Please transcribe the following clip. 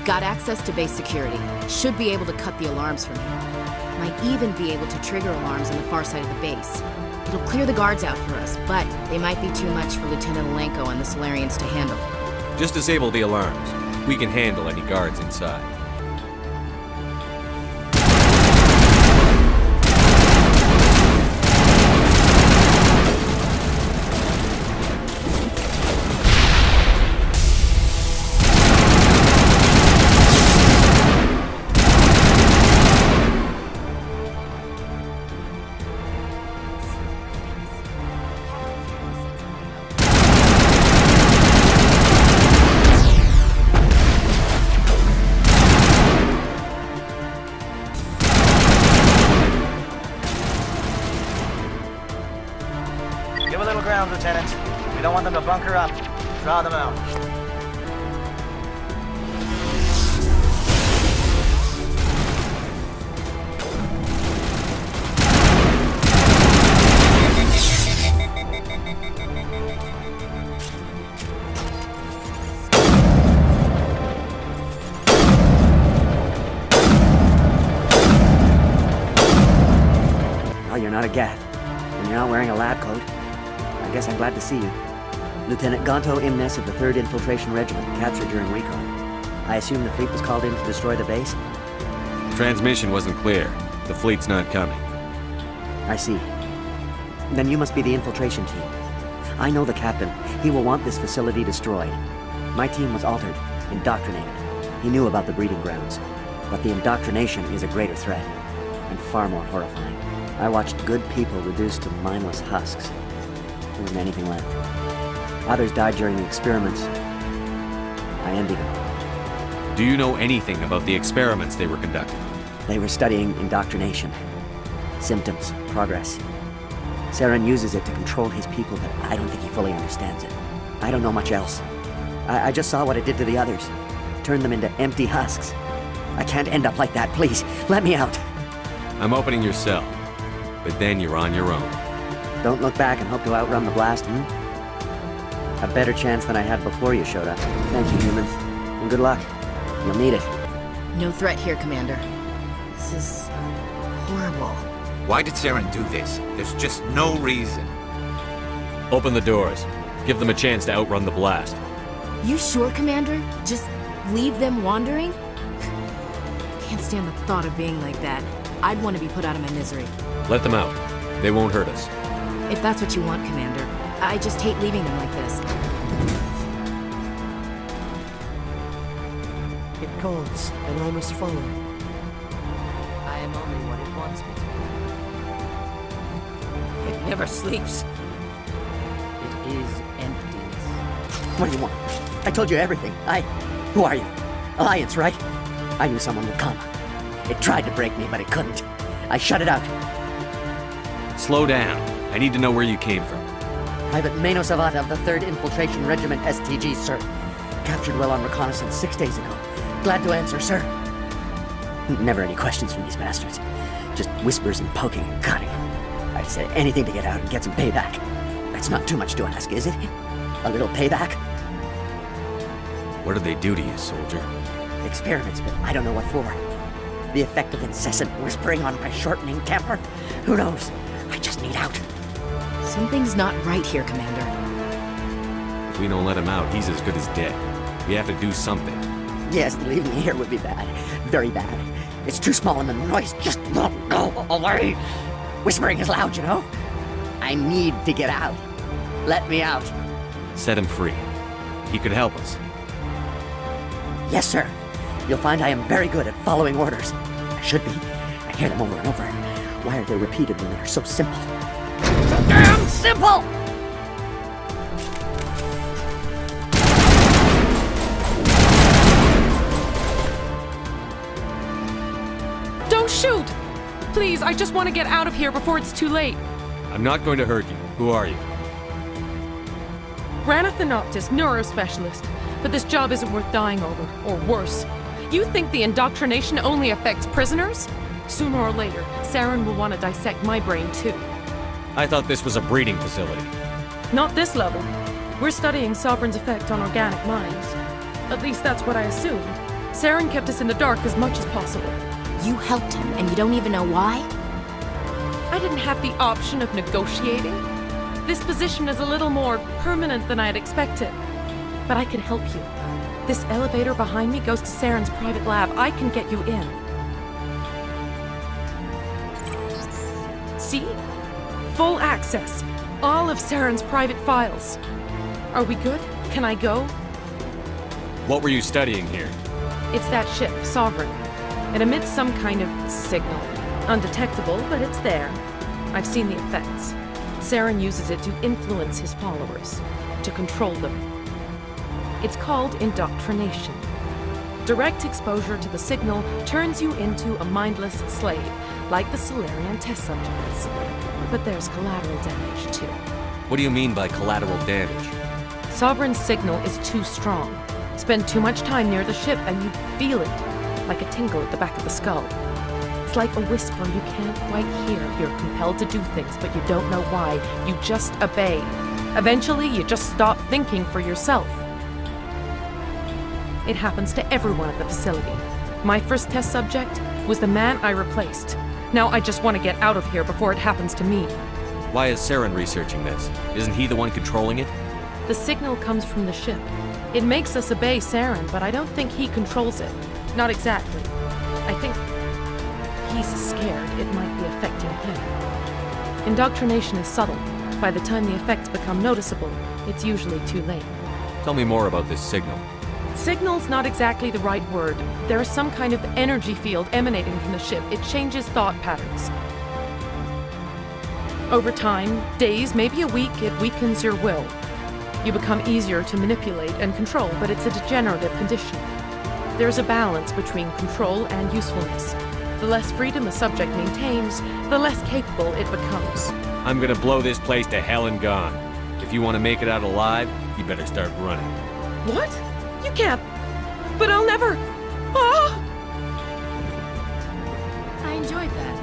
Got access to base security. Should be able to cut the alarms from here. Might even be able to trigger alarms on the far side of the base. It'll clear the guards out for us, but they might be too much for Lieutenant Alenko and the Solarians to handle. Just disable the alarms. We can handle any guards inside. Give a little ground, Lieutenant. We don't want them to bunker up. Draw them out. Well, you're not a Gat, and you're not wearing a lab coat. I guess I'm glad to see you. Lieutenant Gonto Imnes of the 3rd Infiltration Regiment, captured during recon. I assume the fleet was called in to destroy the base? Transmission wasn't clear. The fleet's not coming. I see. Then you must be the infiltration team. I know the captain. He will want this facility destroyed. My team was altered, indoctrinated. He knew about the breeding grounds. But the indoctrination is a greater threat, and far more horrifying. I watched good people reduced to mindless husks. There wasn't anything left. Others died during the experiments. I envy them. Do you know anything about the experiments they were conducting? They were studying indoctrination. Symptoms, progress. Saren uses it to control his people, but I don't think he fully understands it. I don't know much else. I just saw what it did to the others. Turned them into empty husks. I can't end up like that, please. Let me out. I'm opening your cell. But then you're on your own. Don't look back and hope to outrun the blast, A better chance than I had before you showed up. Thank you, humans. And good luck. You'll need it. No threat here, Commander. This is horrible. Why did Saren do this? There's just no reason. Open the doors. Give them a chance to outrun the blast. You sure, Commander? Just leave them wandering? Can't stand the thought of being like that. I'd want to be put out of my misery. Let them out. They won't hurt us. If that's what you want, Commander. I just hate leaving them like this. It calls, and I must follow. I am only what it wants me to be. It never sleeps. It is emptiness. What do you want? I told you everything. Who are you? Alliance, right? I knew someone would come. It tried to break me, but it couldn't. I shut it out. Slow down. I need to know where you came from. Private Mano Savata of the 3rd Infiltration Regiment STG, sir. Captured well on reconnaissance 6 days ago. Glad to answer, sir. Never any questions from these bastards. Just whispers and poking and cutting. I'd say anything to get out and get some payback. That's not too much to ask, is it? A little payback? What did they do to you, soldier? Experiments, but I don't know what for. The effect of incessant whispering on my shortening temper? Who knows? I just need out. Something's not right here, Commander. If we don't let him out, he's as good as dead. We have to do something. Yes, leaving me here would be bad. Very bad. It's too small and the noise just won't go away. Whispering is loud, you know? I need to get out. Let me out. Set him free. He could help us. Yes, sir. You'll find I am very good at following orders. I should be. I hear them over and over. Why are they repeated when they're so simple? So damn simple! Don't shoot! Please, I just want to get out of here before it's too late. I'm not going to hurt you. Who are you? Ranathanoptis, neurospecialist. But this job isn't worth dying over, or worse. You think the indoctrination only affects prisoners? Sooner or later, Saren will want to dissect my brain too. I thought this was a breeding facility. Not this level. We're studying Sovereign's effect on organic minds. At least that's what I assumed. Saren kept us in the dark as much as possible. You helped him, and you don't even know why? I didn't have the option of negotiating. This position is a little more permanent than I had expected. But I can help you. This elevator behind me goes to Saren's private lab. I can get you in. See? Full access. All of Saren's private files. Are we good? Can I go? What were you studying here? It's that ship, Sovereign. It emits some kind of signal. Undetectable, but it's there. I've seen the effects. Saren uses it to influence his followers, to control them. It's called indoctrination. Direct exposure to the signal turns you into a mindless slave, like the Solarian test subjects. But there's collateral damage, too. What do you mean by collateral damage? Sovereign's signal is too strong. Spend too much time near the ship and you feel it, like a tingle at the back of the skull. It's like a whisper you can't quite hear. You're compelled to do things, but you don't know why. You just obey. Eventually, you just stop thinking for yourself. It happens to everyone at the facility. My first test subject was the man I replaced. Now I just want to get out of here before it happens to me. Why is Saren researching this? Isn't he the one controlling it? The signal comes from the ship. It makes us obey Saren, but I don't think he controls it. Not exactly. I think he's scared it might be affecting him. Indoctrination is subtle. By the time the effects become noticeable, it's usually too late. Tell me more about this signal. Signal's not exactly the right word. There is some kind of energy field emanating from the ship. It changes thought patterns. Over time, days, maybe a week, it weakens your will. You become easier to manipulate and control, but it's a degenerative condition. There's a balance between control and usefulness. The less freedom a subject maintains, the less capable it becomes. I'm gonna blow this place to hell and gone. If you want to make it out alive, you better start running. What? You can't. But I'll never. Ah! I enjoyed that.